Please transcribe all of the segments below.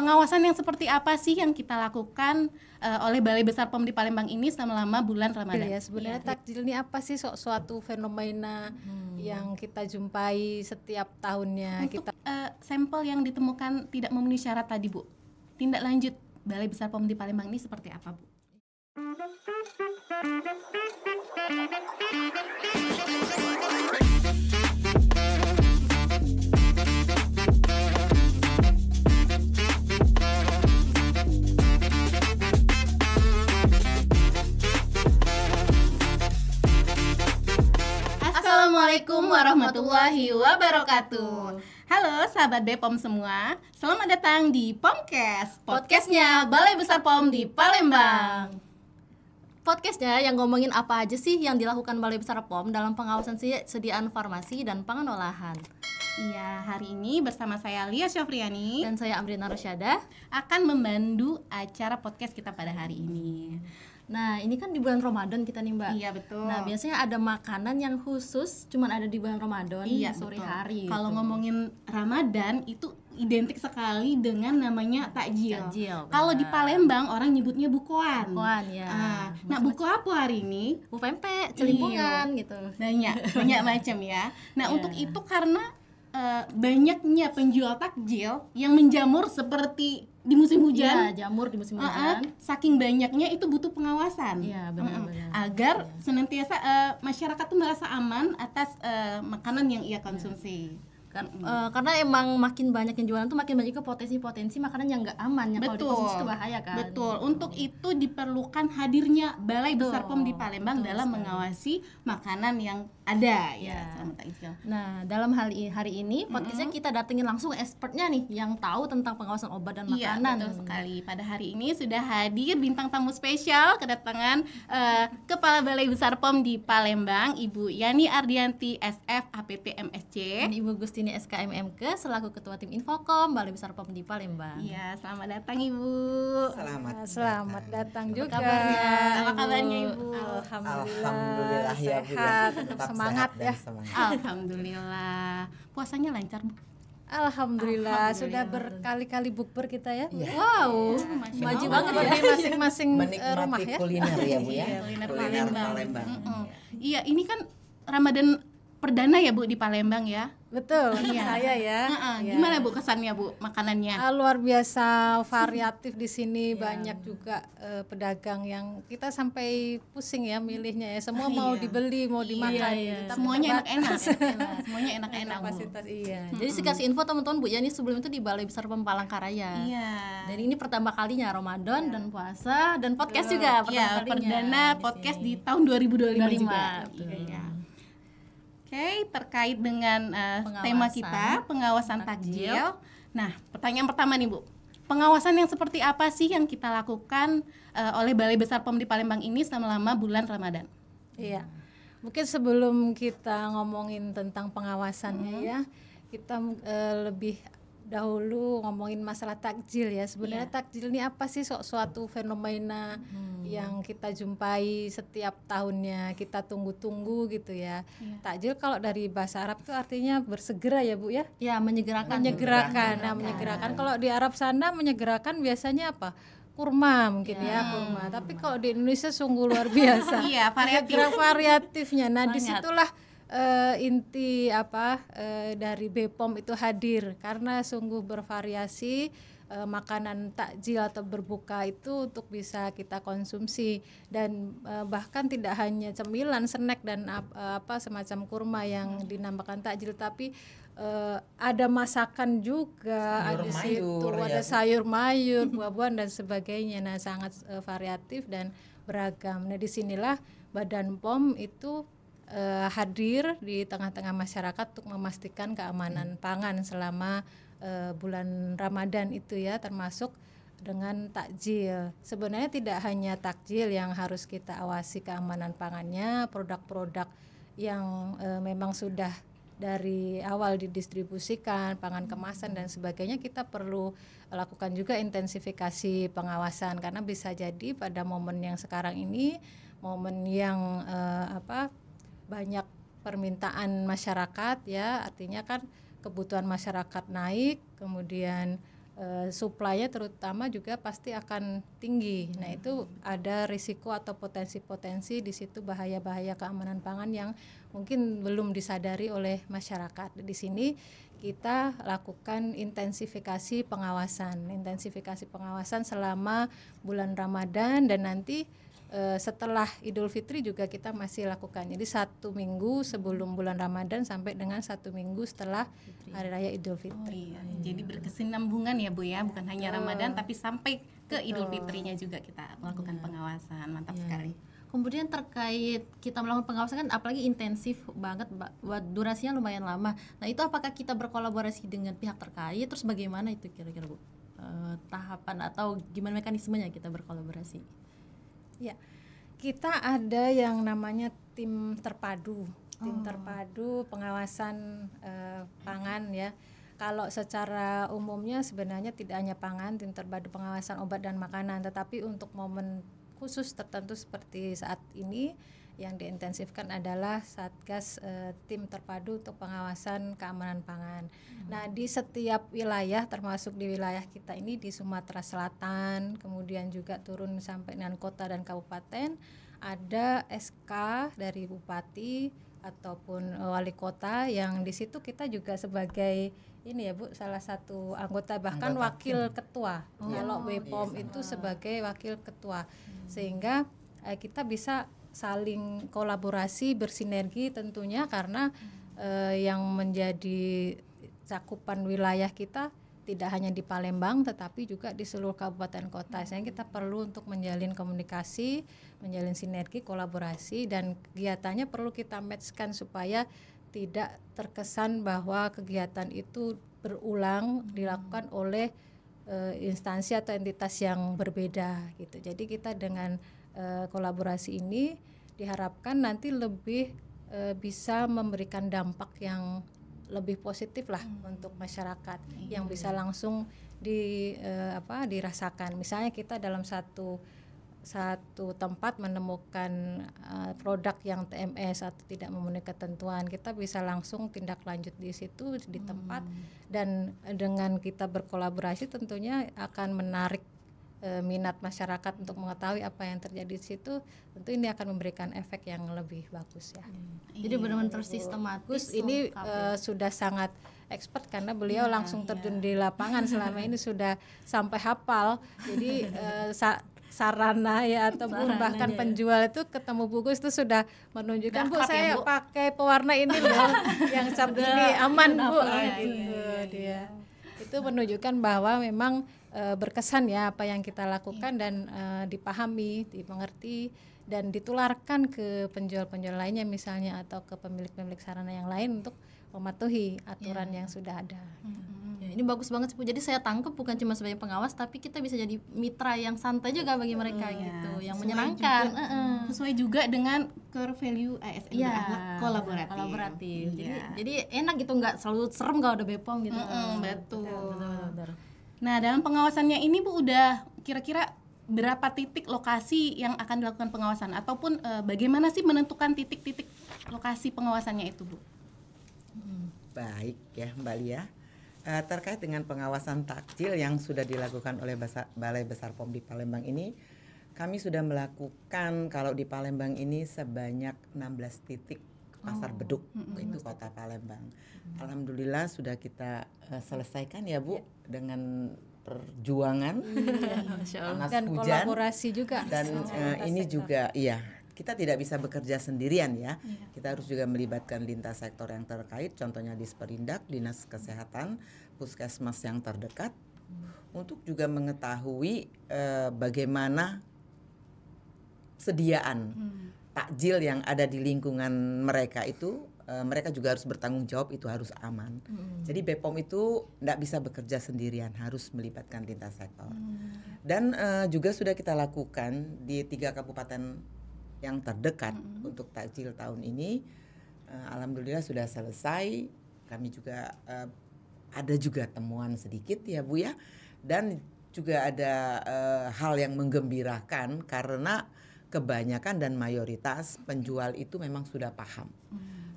pengawasan yang seperti apa sih yang kita lakukan oleh Balai Besar POM di Palembang ini selama bulan Ramadan? Ya, sebenarnya takjil ini apa sih? Suatu fenomena yang kita jumpai setiap tahunnya. Untuk sampel yang ditemukan tidak memenuhi syarat tadi, Bu, tindak lanjut Balai Besar POM di Palembang ini seperti apa, Bu? Assalamualaikum warahmatullahi wabarakatuh. Halo sahabat BPOM semua, selamat datang di POMcast, podcastnya Balai Besar POM di Palembang. Podcastnya yang ngomongin apa aja sih yang dilakukan Balai Besar POM dalam pengawasan sediaan farmasi dan pangan olahan. Iya, hari ini bersama saya Lia Syafriani Dan saya Amrina Rosyada akan membantu acara podcast kita pada hari ini. Nah, ini kan di bulan Ramadan kita nih, Mbak. Iya, betul. Nah, biasanya ada makanan yang khusus cuman ada di bulan Ramadan, Iya, sore betul. hari. Kalau gitu. ngomongin Ramadan itu identik sekali dengan namanya takjil. Takjil, Kalau di benar. Palembang orang nyebutnya bukoan. Bukoan, ya. Nah, buko apa hari ini? Bu pempek, celimpungan gitu. Banyak macam ya. Nah, Iya. untuk itu karena banyaknya penjual takjil yang menjamur seperti di musim hujan. Iya, jamur di musim hujan. Saking banyaknya itu butuh pengawasan. Iya, benar-benar. Agar senantiasa masyarakat tuh merasa aman atas makanan yang ia konsumsi. Karena emang makin banyak yang jualan tuh makin banyak ke potensi-potensi makanan yang nggak aman yang kalau dikonsumsi itu bahaya kan. Betul. Untuk itu diperlukan hadirnya Balai Besar POM di Palembang Betul dalam sekali. mengawasi makanan yang ada Ya. selama takjil. Nah, dalam hari ini podcastnya kita datengin langsung expertnya nih yang tahu tentang pengawasan obat dan Iya, makanan. betul sekali. Pada hari ini sudah hadir bintang tamu spesial kedatangan Kepala Balai Besar POM di Palembang, Ibu Yani Ardianti SF APT MSC. Dan Ibu Gustini SKMMK selaku Ketua Tim Infokom Balai Besar POM di Palembang. Iya, selamat datang Ibu. Selamat datang juga. kabarnya? Apa kabarnya Ibu? Alhamdulillah ya, Bu, sehat, ya. tetap Tetap semangat sehat dan ya. semangat. Alhamdulillah. Puasanya lancar, Bu. Alhamdulillah sudah berkali-kali bukber kita ya. Wow, Masya maju Allah. banget ya. Di masing-masing Menikmati rumah ya. kuliner ya, Bu ya. Kuliner Kuliner Palembang. Palembang. Iya, ini kan Ramadan perdana ya Bu di Palembang ya. Betul, Iya. saya ya. Iya. Gimana Bu kesannya Bu makanannya? Luar biasa variatif di sini, banyak juga pedagang yang kita sampai pusing ya milihnya ya. Semua mau Iya. dibeli, mau dimakan. iya. Tapi Semuanya terbatas. enak-enak. Semuanya enak-enak Bu. Kapasitas iya. Jadi sih kasih info teman-teman Bu Yani sebelum itu di Balai Besar POM Palangkaraya. Iya. Dan ini pertama kalinya Ramadan dan puasa dan podcast juga pertama Iya, kalinya. perdana di podcast sini. di tahun 2025 juga. betul. Iya. Oke, terkait dengan Pengawasan. tema kita, pengawasan takjil. Nah, pertanyaan pertama nih Bu. Pengawasan yang seperti apa sih yang kita lakukan oleh Balai Besar POM di Palembang ini selama bulan Ramadan? Iya. Mungkin sebelum kita ngomongin tentang pengawasannya ya, kita lebih dahulu ngomongin masalah takjil ya. Sebenarnya takjil ini apa sih? Suatu fenomena yang kita jumpai setiap tahunnya, kita tunggu-tunggu gitu ya. Takjil kalau dari bahasa Arab itu artinya bersegera ya Bu ya. Ya, menyegerakan. Menyegerakan. Nah, menyegerakan kalau di Arab sana menyegerakan biasanya apa? Kurma mungkin ya, kurma. Tapi kalau di Indonesia sungguh luar biasa. Iya, variatif. Variatifnya. Nah, Banyak. disitulah inti dari BPOM itu hadir karena sungguh bervariasi makanan takjil atau berbuka itu untuk bisa kita konsumsi dan bahkan tidak hanya cemilan, snack dan semacam kurma yang dinamakan takjil, tapi ada masakan juga, Sayur ada situ, mayur, ada ya. sayur mayur, buah-buahan dan sebagainya. Nah, sangat variatif dan beragam. Nah, disinilah Badan POM itu hadir di tengah-tengah masyarakat untuk memastikan keamanan pangan selama bulan Ramadan itu ya, termasuk dengan takjil. Sebenarnya tidak hanya takjil yang harus kita awasi keamanan pangannya, produk-produk yang memang sudah dari awal didistribusikan, pangan kemasan dan sebagainya, kita perlu lakukan juga intensifikasi pengawasan karena bisa jadi pada momen yang sekarang ini, momen yang banyak permintaan masyarakat ya, artinya kan kebutuhan masyarakat naik, kemudian supply-nya terutama juga pasti akan tinggi. Nah, itu ada risiko atau potensi-potensi di situ, bahaya-bahaya keamanan pangan yang mungkin belum disadari oleh masyarakat. Di sini kita lakukan intensifikasi pengawasan selama bulan Ramadan, dan nanti setelah Idul Fitri juga kita masih lakukan. Jadi 1 minggu sebelum bulan Ramadan sampai dengan 1 minggu setelah Hari Raya Idul Fitri. Jadi berkesinambungan ya Bu ya, bukan hanya Ramadan tapi sampai ke Idul Fitrinya juga kita melakukan pengawasan. Mantap sekali. Kemudian terkait kita melakukan pengawasan kan apalagi intensif banget, buat durasinya lumayan lama. Nah, itu apakah kita berkolaborasi dengan pihak terkait? Terus bagaimana itu kira-kira Bu? Tahapan atau gimana mekanismenya kita berkolaborasi? Ya, kita ada yang namanya tim terpadu pengawasan pangan ya. Kalau secara umumnya sebenarnya tidak hanya pangan, tim terpadu pengawasan obat dan makanan, tetapi untuk momen khusus tertentu seperti saat ini yang diintensifkan adalah Satgas tim terpadu untuk pengawasan keamanan pangan. Nah, di setiap wilayah termasuk di wilayah kita ini di Sumatera Selatan, kemudian juga turun sampai dengan kota dan kabupaten, ada SK dari bupati ataupun wali kota yang di situ kita juga sebagai ini ya Bu, salah satu anggota bahkan wakil ketua. Kalau BPOM itu sebagai wakil ketua. Sehingga kita bisa saling kolaborasi, bersinergi tentunya, karena yang menjadi cakupan wilayah kita tidak hanya di Palembang tetapi juga di seluruh kabupaten kota. Sehingga kita perlu untuk menjalin komunikasi, menjalin sinergi, kolaborasi, dan kegiatannya perlu kita matchkan supaya tidak terkesan bahwa kegiatan itu berulang dilakukan oleh instansi atau entitas yang berbeda gitu. Jadi kita dengan kolaborasi ini diharapkan nanti lebih bisa memberikan dampak yang lebih positif lah untuk masyarakat yang bisa langsung dirasakan. Misalnya kita dalam satu tempat menemukan produk yang TMS atau tidak memenuhi ketentuan, kita bisa langsung tindak lanjut di situ di tempat, dan dengan kita berkolaborasi tentunya akan menarik minat masyarakat untuk mengetahui apa yang terjadi di situ. Tentu ini akan memberikan efek yang lebih bagus ya. Jadi benar-benar tersistematis. Ini sudah sangat expert karena beliau langsung terjun di lapangan selama ini, sudah sampai hafal. Jadi sarana ya ataupun bahkan penjual itu ketemu bungkus itu sudah menunjukkan, Bu saya pakai pewarna ini loh yang cap ini aman Bu gitu dia. Itu menunjukkan bahwa memang berkesan ya apa yang kita lakukan dan dipahami, dimengerti dan ditularkan ke penjual-penjual lainnya misalnya atau ke pemilik-pemilik sarana yang lain untuk mematuhi aturan yang sudah ada. Ya, ini bagus banget sih Bu. Jadi saya tangkap bukan cuma sebagai pengawas tapi kita bisa jadi mitra yang santai juga bagi mereka gitu, yang menyenangkan. Sesuai juga dengan core value ASN berakhlak kolaboratif. Jadi enak gitu, nggak selalu serem kalau ada BPOM gitu. Betul. Nah, dalam pengawasannya ini Bu udah kira-kira berapa titik lokasi yang akan dilakukan pengawasan ataupun bagaimana sih menentukan titik-titik lokasi pengawasannya itu Bu? Baik ya Mbak Lia, terkait dengan pengawasan takjil yang sudah dilakukan oleh Balai Besar POM di Palembang ini, kami sudah melakukan kalau di Palembang ini sebanyak 16 titik pasar beduk, itu kota Palembang. Alhamdulillah sudah kita selesaikan ya Bu, dengan perjuangan panas dan hujan kolaborasi juga. Dan ini juga kita tidak bisa bekerja sendirian ya. Kita harus juga melibatkan lintas sektor yang terkait, contohnya Disperindak, Dinas Kesehatan, Puskesmas yang terdekat, untuk juga mengetahui bagaimana sediaan takjil yang ada di lingkungan mereka itu, mereka juga harus bertanggung jawab, itu harus aman. Jadi BPOM itu tidak bisa bekerja sendirian, harus melibatkan lintas sektor. Dan juga sudah kita lakukan di 3 kabupaten yang terdekat untuk takjil tahun ini. Alhamdulillah sudah selesai. Kami juga ada juga temuan sedikit ya Bu ya. Dan juga ada hal yang menggembirakan karena kebanyakan dan mayoritas penjual itu memang sudah paham.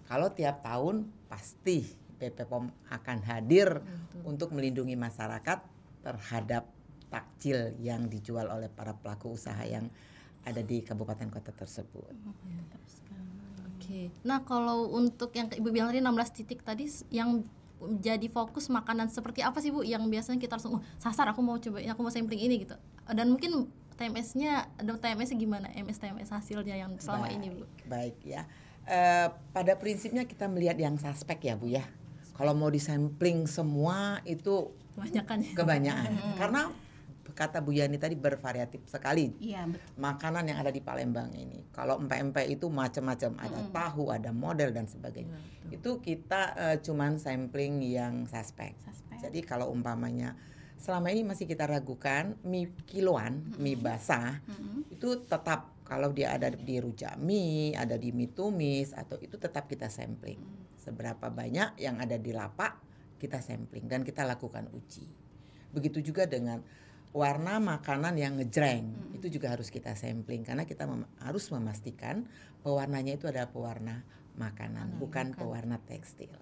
Kalau tiap tahun pasti BPOM akan hadir untuk melindungi masyarakat terhadap takjil yang dijual oleh para pelaku usaha yang ada di kabupaten kota tersebut. Oke. Nah, kalau untuk yang Ibu bilang tadi 16 titik tadi yang jadi fokus makanan seperti apa sih Bu yang biasanya kita langsung sasar, aku mau sampling ini gitu. Dan mungkin TMS-nya, ada TMS-nya gimana? TMS hasilnya yang selama ini Bu. Baik ya. Pada prinsipnya kita melihat yang suspek ya Bu ya. Kalau mau disampling semua itu kebanyakan. Karena kata Bu Yani tadi bervariatif sekali. Iya, betul. Makanan yang ada di Palembang ini. Kalau empek-empek itu macam-macam, ada tahu, ada model dan sebagainya. Itu kita cuman sampling yang suspek. Jadi kalau umpamanya selama ini masih kita ragukan mie kiloan, mie basah, itu tetap kalau dia ada di rujak mie, ada di mie tumis atau itu tetap kita sampling. Seberapa banyak yang ada di lapak kita sampling dan kita lakukan uji. Begitu juga dengan warna makanan yang ngejreng, itu juga harus kita sampling karena kita harus memastikan pewarnanya itu adalah pewarna makanan, bukan pewarna tekstil.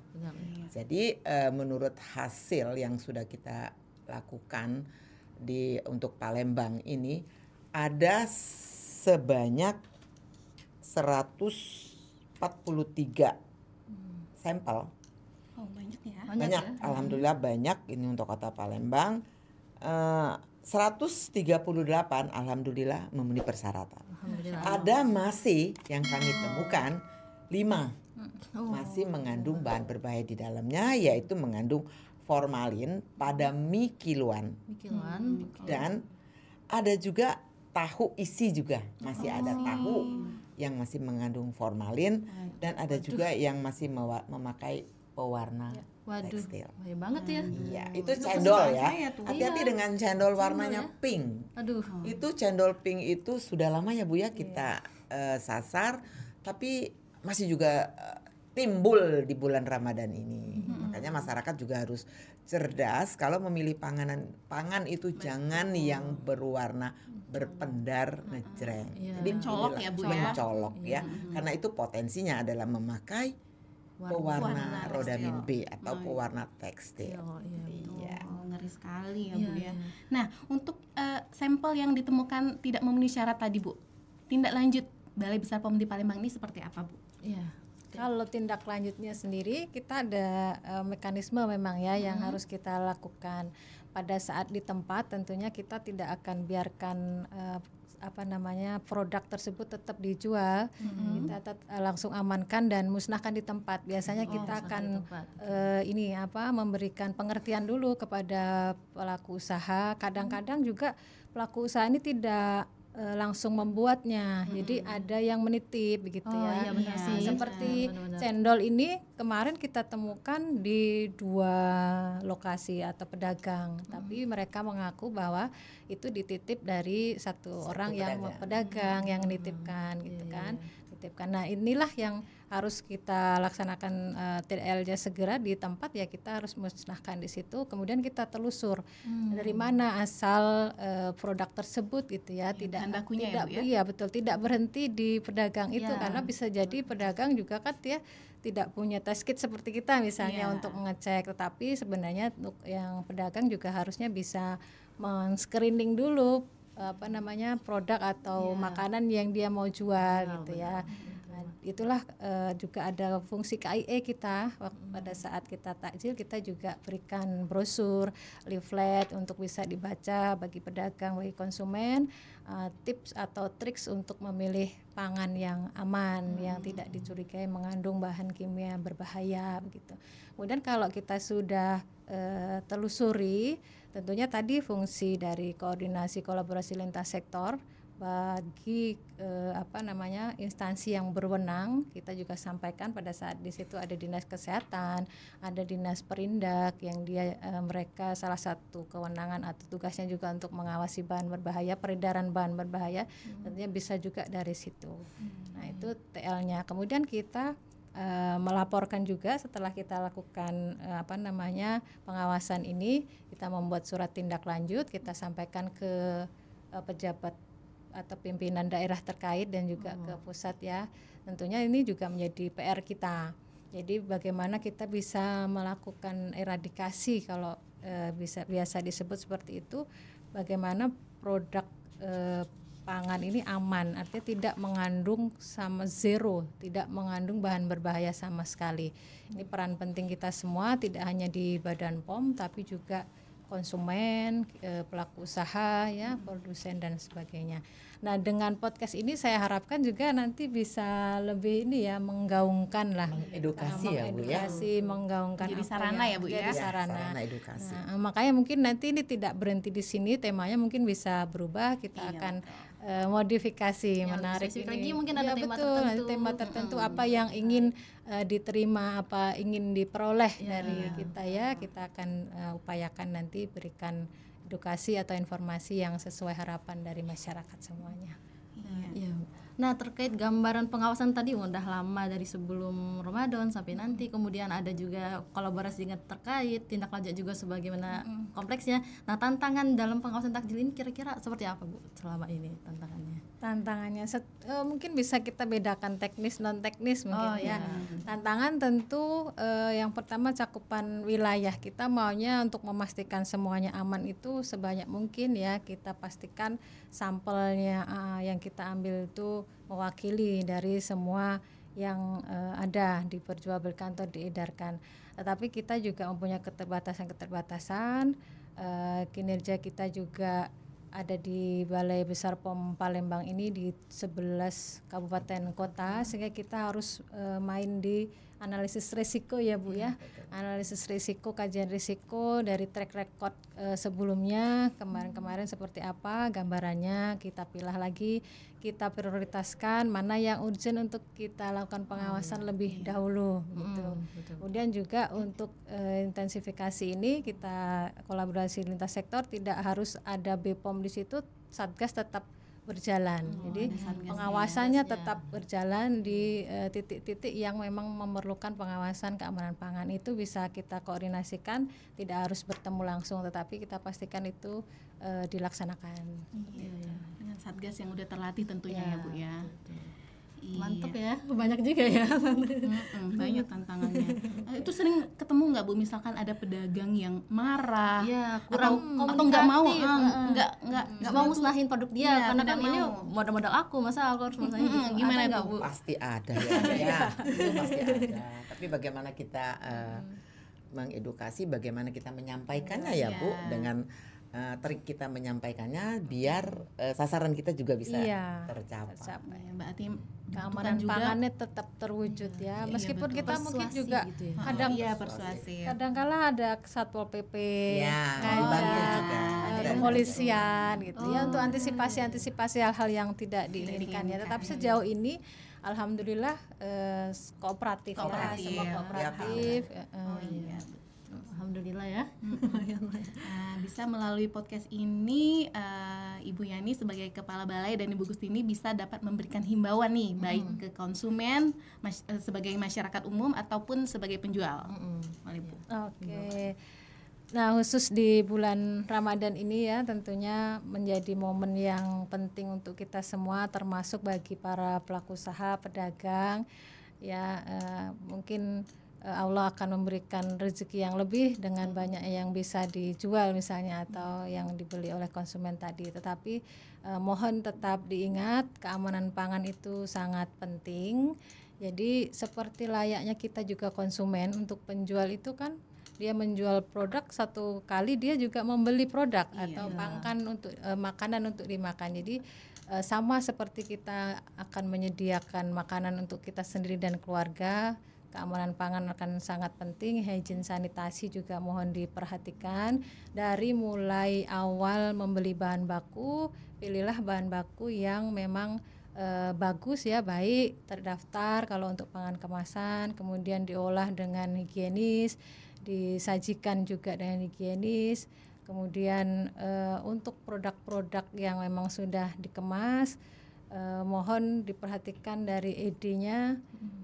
Jadi menurut hasil yang sudah kita lakukan untuk Palembang ini ada sebanyak 143 sampel. Oh, banyak ya. Banyak, alhamdulillah banyak ini untuk kota Palembang. 138 alhamdulillah memenuhi persyaratan. Ada masih yang kami temukan 5 masih mengandung bahan berbahaya di dalamnya, yaitu mengandung formalin pada mie kiloan. Dan ada juga tahu isi juga, masih ada tahu yang masih mengandung formalin dan ada juga yang masih memakai pewarna tekstil. Bahaya banget ya. Iya, itu cendol ya. Hati-hati dengan cendol warnanya pink. Itu cendol pink itu sudah lama ya Bu ya kita sasar, tapi masih juga timbul di bulan Ramadan ini. Makanya masyarakat juga harus cerdas kalau memilih pangan itu jangan yang berwarna berpendar ngejreng. Jadi mencolok ya Bu ya. Mencolok ya. Karena itu potensinya adalah memakai pewarna rodamin B atau pewarna tekstil. Iya. Ngeri sekali ya Bu ya. Nah, untuk sampel yang ditemukan tidak memenuhi syarat tadi Bu, tindak lanjut Balai Besar POM di Palembang ini seperti apa Bu? Iya. Kalau tindak lanjutnya sendiri kita ada mekanisme memang ya yang harus kita lakukan pada saat di tempat. Tentunya kita tidak akan biarkan produk tersebut tetap dijual. Kita langsung amankan dan musnahkan di tempat. Biasanya kita akan memberikan pengertian dulu kepada pelaku usaha. Kadang-kadang juga pelaku usaha ini tidak langsung membuatnya, jadi ada yang menitip begitu ya. Iya, benar sih. Seperti Benar-benar. cendol ini kemarin kita temukan di 2 lokasi atau pedagang, tapi mereka mengaku bahwa itu dititip dari satu orang yang pedagang yang menitipkan gitu kan. Nah inilah yang harus kita laksanakan TDL-nya segera di tempat ya, kita harus musnahkan di situ. Kemudian kita telusur dari mana asal produk tersebut gitu ya. Tidak tidak berhenti di pedagang itu karena bisa jadi pedagang juga kan dia tidak punya test kit seperti kita misalnya untuk mengecek, tetapi sebenarnya untuk yang pedagang juga harusnya bisa men-screening dulu produk atau makanan yang dia mau jual gitu ya. Nah, itulah juga ada fungsi KIE kita pada saat kita takjil, kita juga berikan brosur, leaflet untuk bisa dibaca bagi pedagang, bagi konsumen, tips atau triks untuk memilih pangan yang aman, yang tidak dicurigai mengandung bahan kimia berbahaya begitu. Kemudian kalau kita sudah telusuri, tentunya tadi fungsi dari koordinasi kolaborasi lintas sektor bagi instansi yang berwenang, kita juga sampaikan pada saat di situ ada dinas kesehatan, ada dinas perindak yang mereka salah satu kewenangan atau tugasnya juga untuk mengawasi bahan berbahaya, peredaran bahan berbahaya, tentunya bisa juga dari situ. Nah itu TL-nya. Kemudian kita melaporkan juga setelah kita lakukan pengawasan ini, kita membuat surat tindak lanjut, kita sampaikan ke pejabat atau pimpinan daerah terkait dan juga ke pusat ya. Tentunya ini juga menjadi PR kita Jadi bagaimana kita bisa melakukan eradikasi kalau biasa disebut seperti itu, bagaimana produk pangan ini aman, artinya tidak mengandung sama zero, tidak mengandung bahan berbahaya sama sekali. Ini peran penting kita semua, tidak hanya di Badan POM tapi juga konsumen, pelaku usaha, ya, produsen dan sebagainya. Nah, dengan podcast ini saya harapkan juga nanti bisa lebih ini ya, menggaungkan lah, Mengedukasi ya, Bu, ya. menggaungkan Jadi apa sarana ya, Bu, ya. jadi sarana. Sarana edukasi. Nah, makanya mungkin nanti ini tidak berhenti di sini, temanya mungkin bisa berubah, kita akan modifikasi, menarik spesifik ini. lagi mungkin ada tema betul, tertentu. nanti tema tertentu apa yang ingin diterima, apa ingin diperoleh dari kita, ya, kita akan upayakan nanti berikan edukasi atau informasi yang sesuai harapan dari masyarakat semuanya. Iya. Nah, terkait gambaran pengawasan tadi udah lama dari sebelum Ramadan sampai nanti, kemudian ada juga kolaborasi dengan terkait tindak lanjut juga sebagaimana kompleksnya. Nah, tantangan dalam pengawasan takjil ini kira-kira seperti apa, Bu, selama ini tantangannya? Tantangannya mungkin bisa kita bedakan teknis non teknis mungkin, ya. iya. Tantangan tentu yang pertama cakupan wilayah, kita maunya untuk memastikan semuanya aman itu sebanyak mungkin, ya, kita pastikan sampelnya yang kita ambil itu mewakili dari semua yang ada diperjualbelikan atau diedarkan. Tetapi kita juga mempunyai keterbatasan, kinerja kita juga ada di Balai Besar POM Palembang ini di 11 kabupaten kota, sehingga kita harus main di analisis risiko, ya, Bu, ya. Analisis risiko, kajian risiko dari track record sebelumnya, kemarin-kemarin seperti apa gambarannya, kita pilah lagi, kita prioritaskan mana yang urgent untuk kita lakukan pengawasan lebih dahulu, gitu. Kemudian juga untuk intensifikasi ini kita kolaborasi lintas sektor, tidak harus ada BPOM di situ, Satgas tetap berjalan. Jadi pengawasannya tetap berjalan di titik-titik yang memang memerlukan pengawasan keamanan pangan, itu bisa kita koordinasikan, tidak harus bertemu langsung, tetapi kita pastikan itu dilaksanakan. Dengan Satgas yang udah terlatih tentunya, ya, Bu, ya. Mantap ya, banyak juga ya. Banyak tantangannya. Itu sering ketemu nggak, Bu, misalkan ada pedagang yang marah, kurang atau nggak mau, nggak mau musnahin produk dia, karena kan ini modal-modal aku, masa aku harus musnahin gitu. Gimana, nggak, Bu? Pasti ada, ya. Itu pasti ada. Tapi bagaimana kita mengedukasi, bagaimana kita menyampaikannya, ya, Bu, dengan trik kita menyampaikannya biar sasaran kita juga bisa tercapai. Mbak Ati, keamanan pangannya tetap terwujud, ya, meskipun kita mungkin juga gitu ya. kadang-kala ada Satpol PP, ada kepolisian gitu, ya, untuk antisipasi hal-hal yang tidak diinginkan, ya. Tetapi sejauh ini alhamdulillah kooperatif. Semua kooperatif. Alhamdulillah ya. Bisa melalui podcast ini Ibu Yani sebagai Kepala Balai dan Ibu Gustini bisa dapat memberikan himbauan nih, baik ke konsumen, sebagai masyarakat umum ataupun sebagai penjual. Oke. Nah, khusus di bulan Ramadan ini, ya, tentunya menjadi momen yang penting untuk kita semua, termasuk bagi para pelaku usaha, pedagang, ya. Mungkin Allah akan memberikan rezeki yang lebih dengan banyak yang bisa dijual misalnya atau yang dibeli oleh konsumen tadi. Tetapi mohon tetap diingat, keamanan pangan itu sangat penting. Jadi seperti layaknya kita juga konsumen, untuk penjual itu kan dia menjual produk, satu kali dia juga membeli produk atau pakan untuk makanan untuk dimakan. Jadi sama seperti kita akan menyediakan makanan untuk kita sendiri dan keluarga, keamanan pangan akan sangat penting. Hygiene sanitasi juga mohon diperhatikan. Dari mulai awal membeli bahan baku, pilihlah bahan baku yang memang bagus, ya, baik, terdaftar kalau untuk pangan kemasan, kemudian diolah dengan higienis, disajikan juga dengan higienis. Kemudian untuk produk-produk yang memang sudah dikemas, mohon diperhatikan dari ED-nya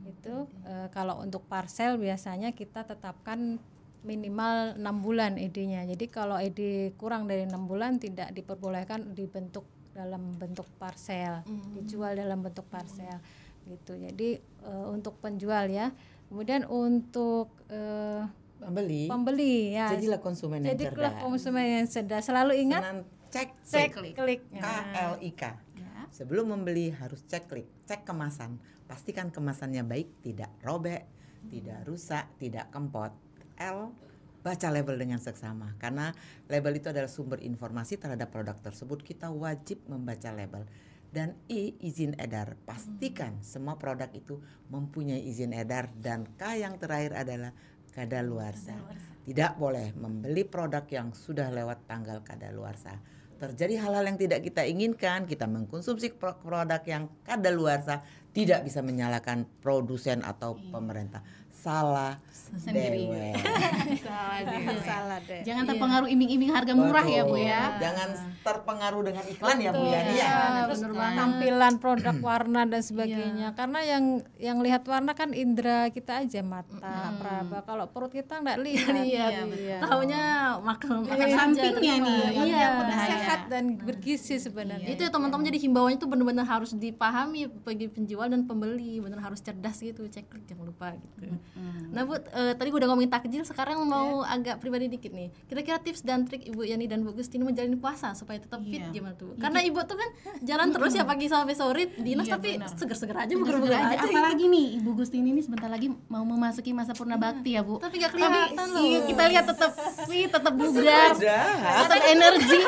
itu. Kalau untuk parcel biasanya kita tetapkan minimal 6 bulan ED-nya. Jadi kalau ED kurang dari 6 bulan tidak diperbolehkan dibentuk dalam bentuk parcel, dijual dalam bentuk parcel gitu. Jadi untuk penjual, ya, Kemudian untuk pembeli ya. Jadilah konsumen yang Jadilah cerdas. konsumen yang cerdas. Selalu ingat Cek klik. KLIK. Sebelum membeli harus cek kemasan. Pastikan kemasannya baik, tidak robek, tidak rusak, tidak kempot. L, baca label dengan seksama karena label itu adalah sumber informasi terhadap produk tersebut. Kita wajib membaca label. Dan I, izin edar. Pastikan semua produk itu mempunyai izin edar. Dan K yang terakhir adalah kadaluarsa. Tidak boleh membeli produk yang sudah lewat tanggal kadaluarsa. Terjadi hal-hal yang tidak kita inginkan, kita mengkonsumsi produk yang kadaluarsa, tidak bisa menyalahkan produsen atau pemerintah. Salah dewe. Salah deh. Jangan terpengaruh iming-iming harga murah ya Bu ya. Jangan terpengaruh dengan iklan ya Bu ya. Iya. Terus tampilan produk warna dan sebagainya. Karena yang lihat warna kan indera kita aja, mata, peraba. Kalau perut kita nggak lihat. Iya. Taunya makan Sampingnya nih. Iya, bahaya. sehat dan bergizi sebenarnya. Itu ya teman-teman, jadi himbauannya itu benar-benar harus dipahami bagi penjual dan pembeli, benar harus cerdas gitu, cek jangan lupa gitu. Nah Bu, tadi gue udah ngomongin takjil, sekarang mau agak pribadi dikit nih. Kira-kira tips dan trik Ibu Yani dan Bu Gustini menjalani puasa supaya tetap fit gimana tuh? Karena Ibu tuh kan jalan terus ya pagi sampai sore dinas, tapi seger-seger aja, buger-buger aja. Apalagi nih Ibu Gustini ini sebentar lagi mau memasuki masa purna bakti ya Bu. Tapi nggak kelihatan loh. Iya, kita lihat tetap fit, tetap bugar, tetap energi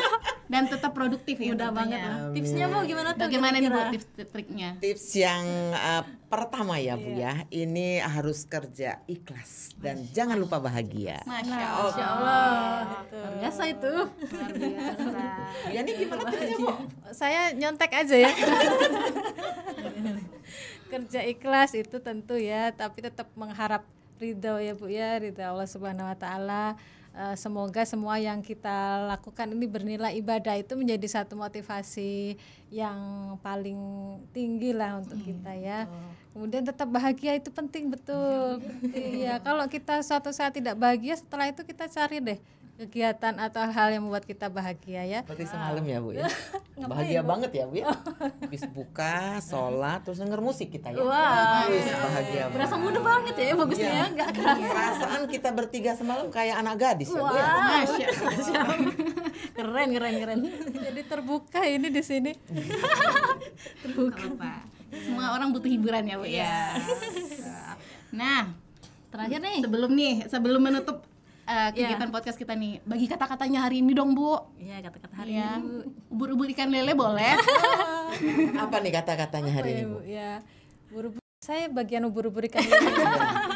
dan tetap produktif ya. Mudah banget lah. Tipsnya Bu gimana tuh? Bagaimana nih Bu kira-kira? tips-triknya? Tips yang pertama ya Bu ya, ini harus kerja ikhlas dan jangan lupa bahagia. Masya Masya Allah, luar biasa itu. Ya ini gimana tipsnya Bu? Saya nyontek aja ya. Kerja ikhlas itu tentu ya, tapi tetap mengharap ridho ya Bu ya, ridho Allah Subhanahu wa taala. Semoga semua yang kita lakukan ini bernilai ibadah, itu menjadi satu motivasi yang paling tinggi lah untuk kita ya. Kemudian tetap bahagia itu penting, betul. Iya, kalau kita suatu saat tidak bahagia, setelah itu kita cari deh kegiatan atau hal yang membuat kita bahagia ya. Seperti semalam ya Bu ya. Bahagia banget ya Bu ya. Habis buka, sholat, terus denger musik kita ya. Wah, bahagia banget. berasa muda banget ya, bagusnya ya, nggak kerasa. Perasaan kita bertiga semalam kayak anak gadis ya Bu ya. Masya Allah. Keren. Jadi terbuka ini di sini. Terbuka. Semua orang butuh hiburan ya Bu ya. Nah, Terakhir nih. sebelum menutup kegiatan podcast kita nih, bagi kata-katanya hari ini dong Bu. Iya, kata-kata hari Ya, ini Bu. ubur-ubur ikan lele boleh. Apa nih kata-katanya hari ini Bu? Ya, buru-buru. Saya bagian ubur-ubur ikan lele.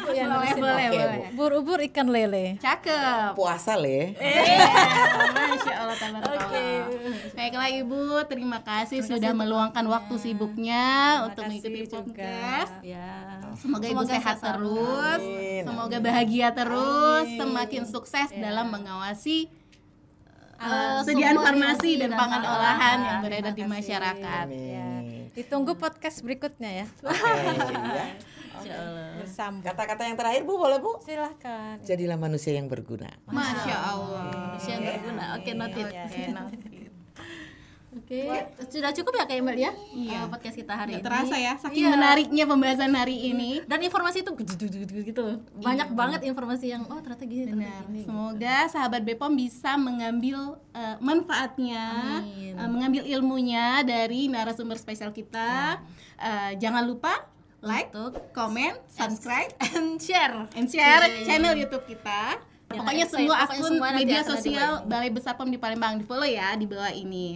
Bu yang nulisin. boleh. Ubur-ubur ikan lele. Cakep. Puasa Le. Masya Allah, tabarakallah. Baiklah Ibu, terima kasih sudah meluangkan waktu sibuknya untuk mengikuti podcast. Ya. Semoga Ibu sehat selalu. terus, Amin. semoga bahagia terus, semakin sukses dalam mengawasi sediaan semua farmasi dan pangan olahan yang Terima beredar di kasih. masyarakat. Ya. Ditunggu podcast berikutnya ya. Ya. Bersambung. Kata-kata yang terakhir Bu, boleh Bu? Silahkan. Jadilah manusia yang berguna. Masya Allah. Manusia yang berguna. Oke, noted. Oke, noted. Oke, sudah cukup ya Kak Imbal ya? Iya. Podcast kita hari ini. Terasa ya, saking Iya. menariknya pembahasan hari ini. Dan informasi itu gitu loh. Banyak banget informasi yang ternyata gini, ternyata Benar. gini. Semoga sahabat Bepom bisa mengambil manfaatnya, Amin. mengambil ilmunya dari narasumber spesial kita. Jangan lupa like, Untuk comment, subscribe, and share. and share channel YouTube kita. Yang Pokoknya excited, semua pokoknya akun semua nanti media akan ada di sosial bawah ini. Balai Besar POM di Palembang, di follow ya di bawah ini.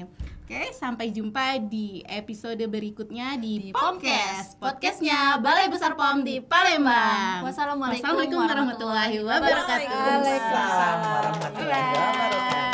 Oke, sampai jumpa di episode berikutnya di Pomcast, podcastnya Balai Besar POM di Palembang. Wassalamualaikum Warahmatullahi wabarakatuh. Waalaikumsalam warahmatullahi wabarakatuh.